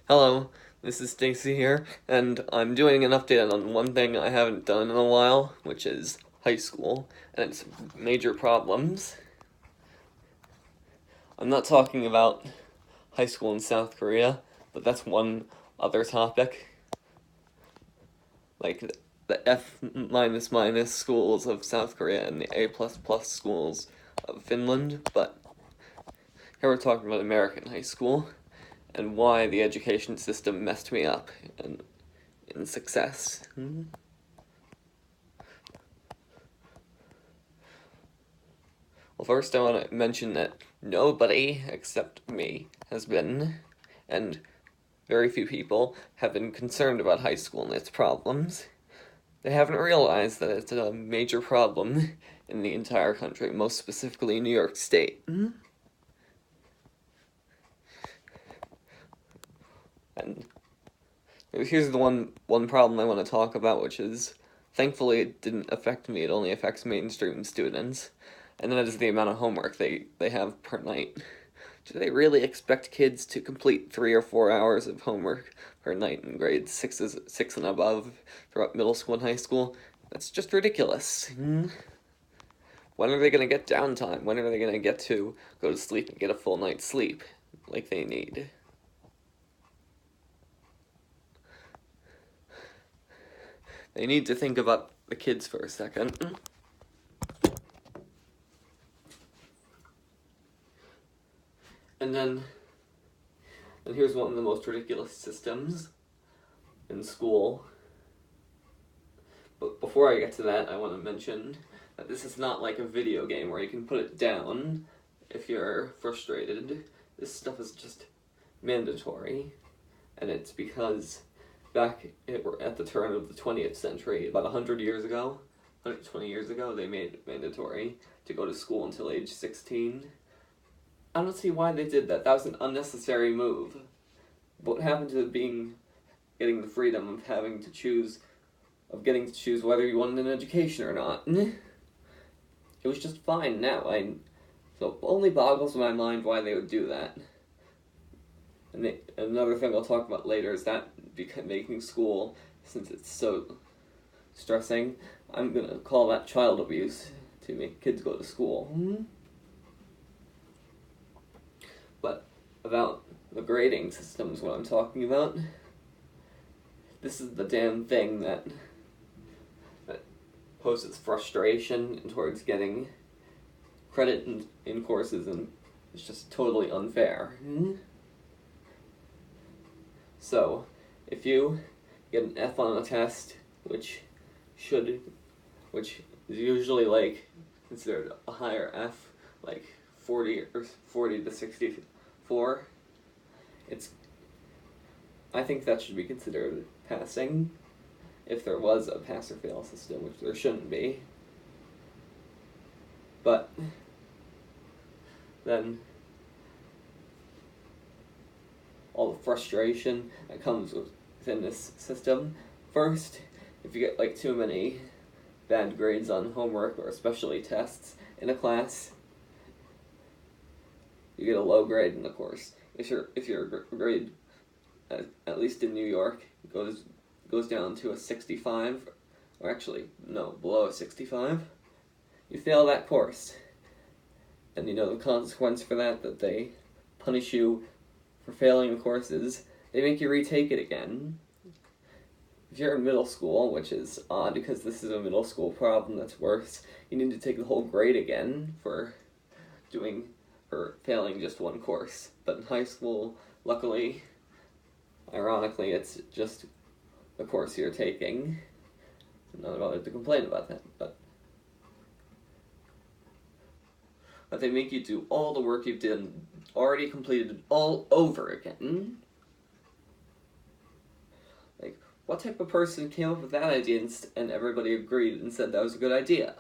Hello, this is Stacy here, and I'm doing an update on one thing I haven't done in a while, which is high school, and its major problems. I'm not talking about high school in South Korea, but that's one other topic. Like the F minus minus schools of South Korea and the A plus plus schools of Finland, but here we're talking about American high school and why the education system messed me up and in success. Well, first I want to mention that nobody except me has been, and very few people have been concerned about high school and its problems. They haven't realized that it's a major problem in the entire country, most specifically New York State. And here's the one problem I want to talk about, which is, thankfully it didn't affect me, it only affects mainstream students, and that is the amount of homework they have per night. Do they really expect kids to complete 3 or 4 hours of homework per night in grades 6 and above throughout middle school and high school? That's just ridiculous. When are they going to get downtime? When are they going to get to go to sleep and get a full night's sleep like they need? They need to think about the kids for a second. And here's one of the most ridiculous systems in school. But before I get to that, I want to mention that this is not like a video game where you can put it down if you're frustrated. This stuff is just mandatory, and it's because back at the turn of the 20th century, about 100 years ago, 120 years ago, they made it mandatory to go to school until age 16. I don't see why they did that. That was an unnecessary move. What happened to getting the freedom of getting to choose whether you wanted an education or not? It was just fine now. So it only boggles my mind why they would do that. And another thing I'll talk about later is that making school, since it's so stressing, I'm gonna call that child abuse to make kids go to school. But about the grading system is what I'm talking about. This is the damn thing that poses frustration towards getting credit in courses, and it's just totally unfair. So, if you get an F on a test, which is usually considered a higher F, like 40 to 64, I think that should be considered passing, if there was a pass or fail system, which there shouldn't be. But then all the frustration that comes within this system. First, if you get too many bad grades on homework, or especially tests in a class, you get a low grade in the course. If your grade, at least in New York, goes down to a 65, or actually no, below a 65, you fail that course. And you know the consequence for that they punish you for failing the courses. They make you retake it again. If you're in middle school, which is odd because this is a middle school problem that's worse, you need to take the whole grade again for failing just one course. But in high school, luckily, ironically, it's just the course you're taking. I'm not bothered to complain about that, but they make you do all the work you've already completed all over again. What type of person came up with that idea and everybody agreed and said that was a good idea?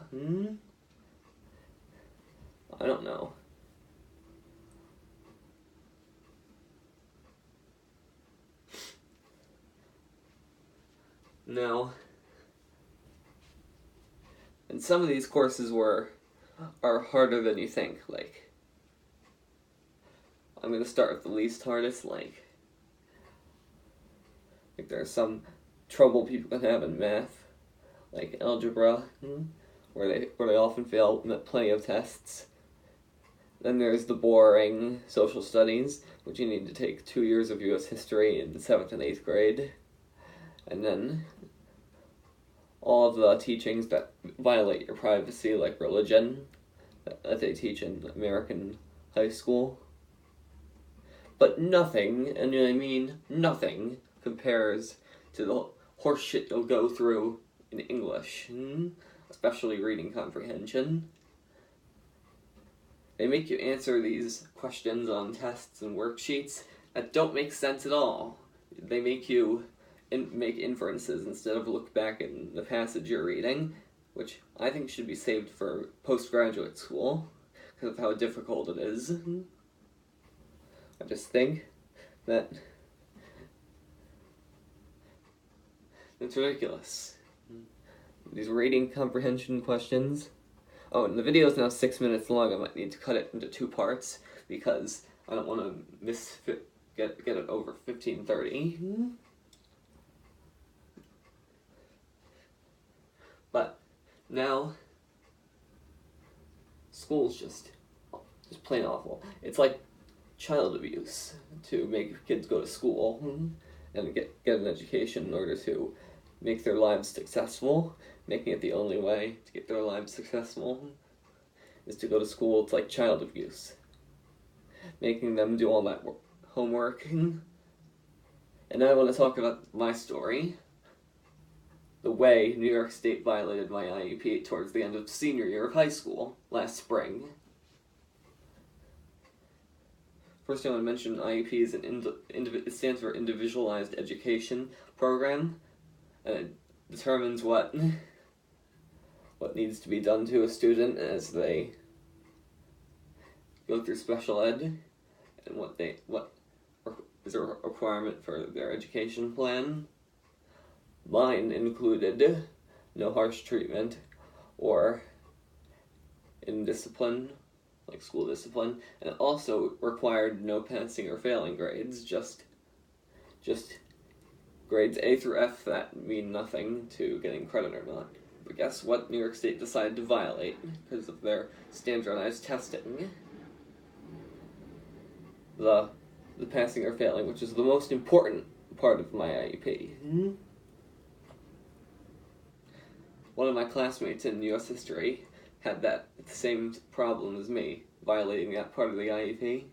I don't know. No. And some of these courses are harder than you think. I'm gonna start with the least hardest. Like there's some trouble people can have in math, like algebra, where they often fail plenty of tests. Then there's the boring social studies, which you need to take 2 years of U.S. history in the 7th and 8th grade. And then all of the teachings that violate your privacy, like religion, that they teach in American high school. But nothing, and I mean nothing, compares to the horse shit you'll go through in English, especially reading comprehension. They make you answer these questions on tests and worksheets that don't make sense at all. They make you make inferences instead of look back in the passage you're reading, which I think should be saved for postgraduate school, because of how difficult it is. I just think that it's ridiculous. These reading comprehension questions. Oh, and the video is now 6 minutes long. I might need to cut it into 2 parts because I don't want to get it over 15:30. But now, school's just plain awful. It's like child abuse to make kids go to school and get an education in order to make their lives successful. Making it the only way to get their lives successful is to go to school. It's like child abuse. Making them do all that homework. And now I want to talk about my story. The way New York State violated my IEP towards the end of senior year of high school last spring. First, I want to mention IEP is it stands for Individualized Education Program, and it determines what needs to be done to a student as they go through special ed, and what is a requirement for their education plan. Mine included no harsh treatment or indiscipline, like school discipline, and it also required no passing or failing grades, just grades A through F that mean nothing to getting credit or not. But guess what New York State decided to violate because of their standardized testing? The passing or failing, which is the most important part of my IEP. One of my classmates in U.S. history had the same problem as me, violating that part of the IEP.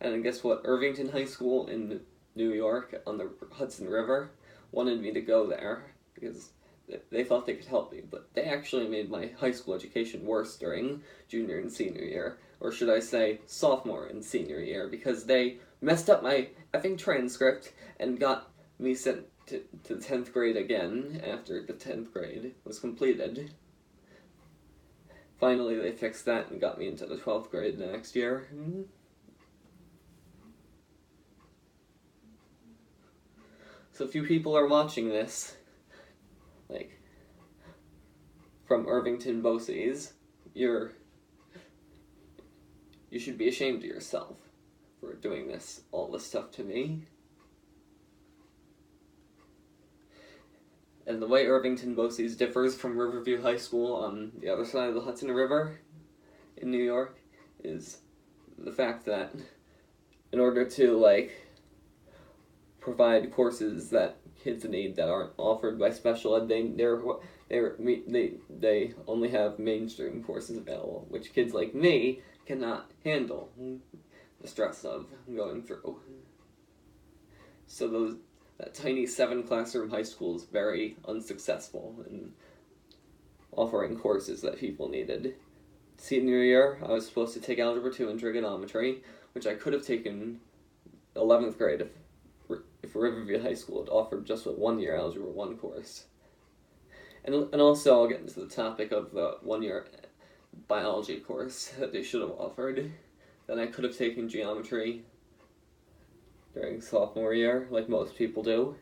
And guess what? Irvington High School in New York on the Hudson River wanted me to go there because they thought they could help me, but they actually made my high school education worse during junior and senior year, or should I say sophomore and senior year, because they messed up my effing transcript and got me sent to the 10th grade again after the 10th grade was completed. Finally, they fixed that and got me into the 12th grade the next year. So if you people are watching this, like, from Irvington BOCES, you should be ashamed of yourself for doing all this stuff to me. And the way Irvington BOCES differs from Riverview High School on the other side of the Hudson River in New York is the fact that in order to, provide courses that kids need that aren't offered by special ed, they only have mainstream courses available, which kids like me cannot handle the stress of going through. So that tiny 7-classroom high school is very unsuccessful in offering courses that people needed. Senior year, I was supposed to take Algebra 2 and Trigonometry, which I could have taken 11th grade if Riverview High School had offered just a 1-year Algebra 1 course. And also I'll get into the topic of the 1-year biology course that they should have offered. Then I could have taken geometry during sophomore year, like most people do.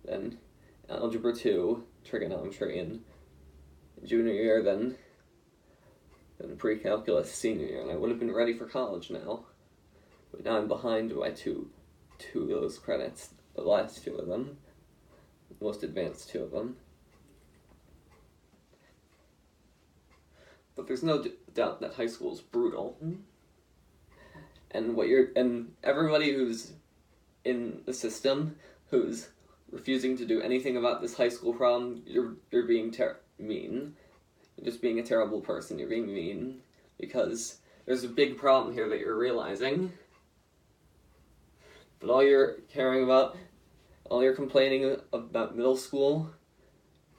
Then Algebra 2, Trigonometry in junior year, then in pre-calculus senior year, and I would have been ready for college now. But now I'm behind by two of those credits, the last two of them, the most advanced two of them. But there's no doubt that high school is brutal. And everybody who's in the system who's refusing to do anything about this high school problem, you're being mean. You're just being a terrible person. You're being mean because there's a big problem here that you're realizing. But all you're complaining about middle school,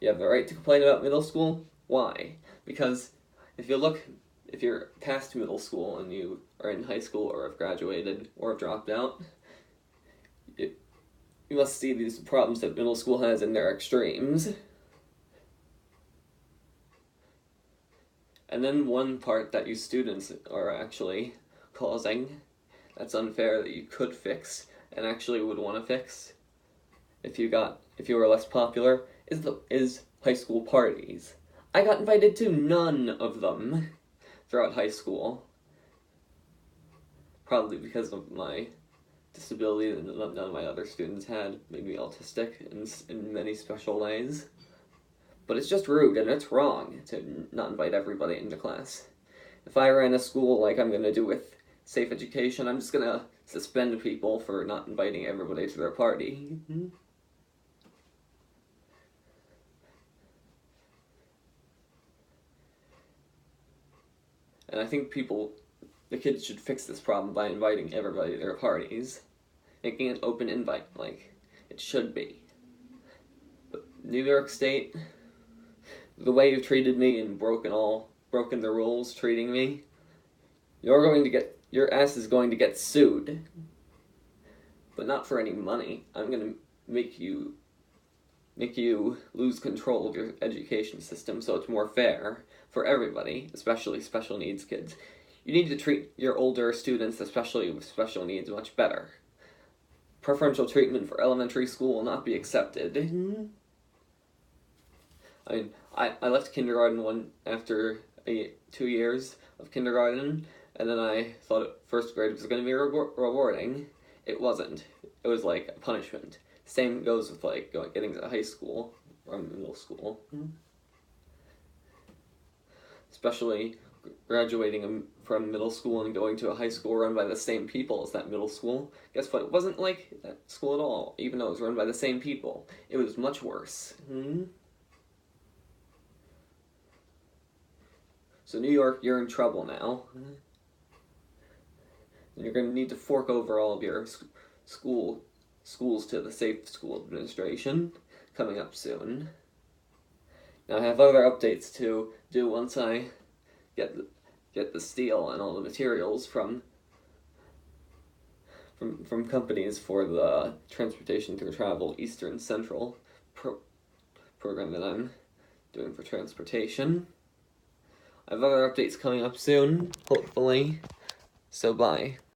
you have the right to complain about middle school. Why? Because if you're past middle school and you are in high school or have graduated or have dropped out, you must see these problems that middle school has in their extremes. And then one part that you students are actually causing that's unfair that you could fix and actually would want to fix if you were less popular is high school parties. I got invited to none of them throughout high school. Probably because of my disability that none of my other students had, made me autistic in many special ways. But it's just rude and it's wrong to not invite everybody into class. If I ran a school like I'm going to do with Safe Education, I'm just going to suspend people for not inviting everybody to their party. And I think the kids should fix this problem by inviting everybody to their parties. Making an open invite, like it should be. But New York State, the way you've treated me and broken the rules treating me, your ass is going to get sued. But not for any money. I'm gonna make you lose control of your education system so it's more fair for everybody, especially special needs kids. You need to treat your older students, especially with special needs, much better. Preferential treatment for elementary school will not be accepted. I mean, I left kindergarten after 2 years of kindergarten, and then I thought first grade was going to be rewarding. It wasn't. It was like a punishment. Same goes with like getting to high school or middle school. Especially graduating from middle school and going to a high school run by the same people as that middle school. Guess what? It wasn't like that school at all, even though it was run by the same people. It was much worse. So New York, you're in trouble now. And you're going to need to fork over all of your schools to the Safe School Administration coming up soon. Now I have other updates to do once I get the steel and all the materials from companies for the Transportation Through Travel Eastern Central program that I'm doing for transportation. I have other updates coming up soon, hopefully. So bye.